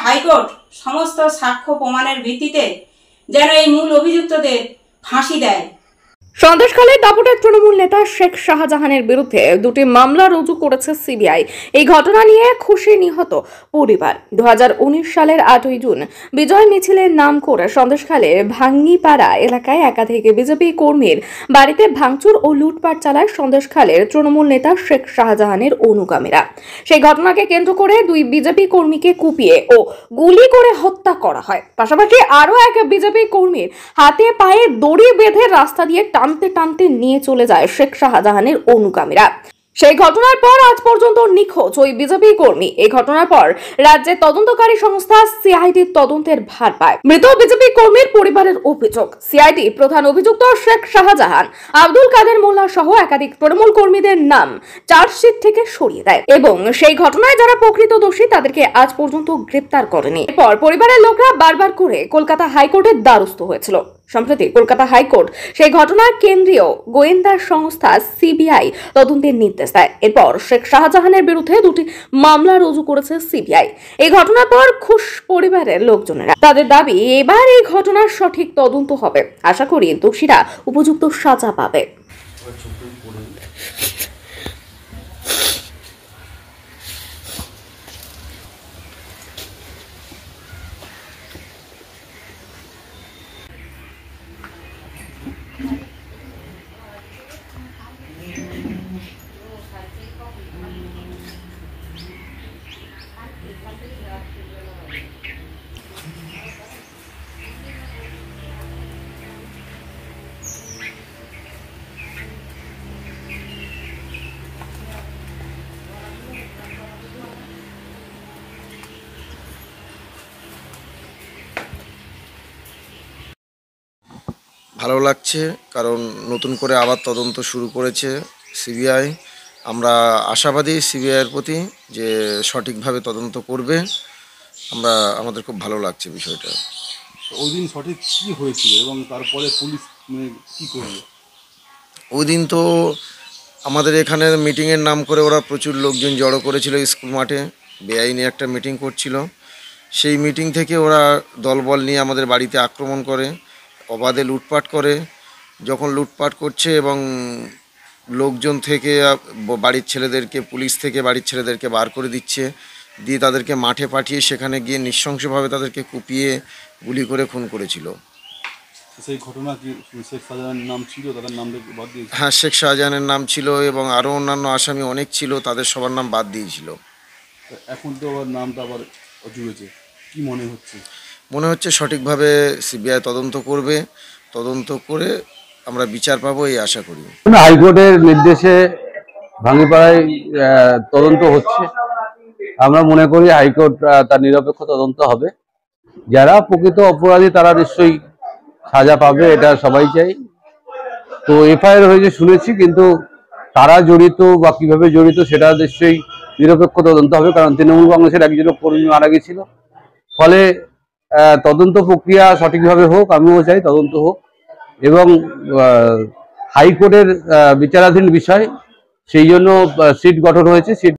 High court সমস্ত সাক্ষ্য প্রমাণের ভিত্তিতে যেন এই মূল অভিযুক্তদের ফাঁসি দেয়। সন্দেশখালীর দাপুটের তৃণমূল নেতা শেখ শাহজাহানের বিরুদ্ধে দুটি মামলা রুজু করেছে সিবিআই। এই ঘটনা নিয়ে খুশি নিহত পরিবার। 2019 সালের 8ই জুন বিজয় মিছিলের নাম করে সন্দেশখালীর ভাঙ্গিপাড়া এলাকায় একাধিক বিজেপি কর্মীর বাড়িতে ভাঙচুর ও লুটপাট চালায় সন্দেশখালীর তৃণমূল নেতা শেখ শাহজাহানের অনুগামীরা। সেই ঘটনাকে কেন্দ্র করে দুই বিজেপি কর্মীকে কুপিয়ে ও গুলি করে হত্যা করা হয়। পাশাপাশি আরও এক বিজেপি কর্মীর হাতে পায়ে দড়ি বেঁধে রাস্তা দিয়ে টানতে টানতে নিয়ে চলে যায় শেখ শাহজাহানের অনুগামীরা। সেই ঘটনার পর আজ পর্যন্ত নিখোঁজ ওই বিজেপি কর্মী। এই ঘটনার পর রাজ্যের তদন্তকারী সংস্থা সিআইডি তদন্তের ভার পায়। মৃত বিজেপি কর্মীর পরিবারের অভিযোগ, সিআইডি প্রধান অভিযুক্ত শেখ শাহজাহান, আব্দুল কাদের মোল্লা সহ একাধিক তৃণমূল কর্মীদের নাম চার্জশিট থেকে সরিয়ে দেয় এবং সেই ঘটনায় যারা প্রকৃত দোষী তাদেরকে আজ পর্যন্ত গ্রেপ্তার করেনি। এরপর পরিবারের লোকরা বারবার করে কলকাতা হাইকোর্টের দ্বারস্থ হয়েছিল। সম্প্রতি কলকাতা হাইকোর্ট সেই ঘটনার কেন্দ্রীয় গোয়েন্দা সংস্থা সিবিআই তদন্তের নির্দেশ দেয়। এরপর শেখ শাহজাহানের বিরুদ্ধে দুটি মামলা রুজু করেছে সিবিআই। এই ঘটনার পর খুশ পরিবারের লোকজনেরা। তাদের দাবি এবার এই ঘটনার সঠিক তদন্ত হবে। আশা করি দোষীরা উপযুক্ত সাজা পাবে। ভালো লাগছে, কারণ নতুন করে আবার তদন্ত শুরু করেছে সিবিআই। আমরা আশাবাদী সিবিআইয়ের প্রতি যে সঠিকভাবে তদন্ত করবে। আমাদের খুব ভালো লাগছে বিষয়টা। ওই দিন সঠিক কী হয়েছিল এবং তারপরে পুলিশ কী করবে? ওই দিন তো আমাদের এখানে মিটিংয়ের নাম করে ওরা প্রচুর লোকজন জড়ো করেছিল স্কুল মাঠে, বেআইনি একটা মিটিং করছিল। সেই মিটিং থেকে ওরা দলবল নিয়ে আমাদের বাড়িতে আক্রমণ করে, অবাধে লুটপাট করে। যখন লুটপাট করছে এবং লোকজন থেকে বাড়ির ছেলেদেরকে, পুলিশ থেকে বাড়ির ছেলেদেরকে বার করে দিচ্ছে, দিয়ে তাদেরকে মাঠে পাঠিয়ে সেখানে গিয়ে নৃশংসভাবে তাদেরকে কুপিয়ে গুলি করে খুন করেছিল। সেই ঘটনা কি শেখ শাহজাহানের নাম ছিল? তাদের নাম বাদ দিয়েছিল? হ্যাঁ, শেখ শাহজাহানের নাম ছিল এবং আরও অন্যান্য আসামি অনেক ছিল, তাদের সবার নাম বাদ দিয়েছিল। এখন তো আবার নামটা আবার জুড়েছে, কি মনে হচ্ছে? মনে হচ্ছে সঠিকভাবে সিবিআই তদন্ত করবে, তদন্ত করে আমরা বিচার পাবো এই আশা করি। হাইকোর্টের নির্দেশে ভাঙ্গিপাড়ায় তদন্ত হচ্ছে। আমরা মনে করি হাইকোর্ট তার নিরপেক্ষ তদন্ত হবে। যারা প্রকৃত অপরাধী তারা নিশ্চয়ই সাজা পাবে, এটা সবাই চাই। তো এফআইআর হয়েছে শুনেছি, কিন্তু তারা জড়িত বা কিভাবে জড়িত সেটা নিশ্চয়ই নিরপেক্ষ তদন্ত হবে, কারণ তৃণমূল কংগ্রেসের একজন কর্মী মারা গেছিল। ফলে তদন্ত প্রক্রিয়া সঠিকভাবে হোক, আমিও চাই তদন্ত হোক এবং হাইকোর্টের বিচারাধীন বিষয়, সেই জন্য সিট গঠন হয়েছে। সিট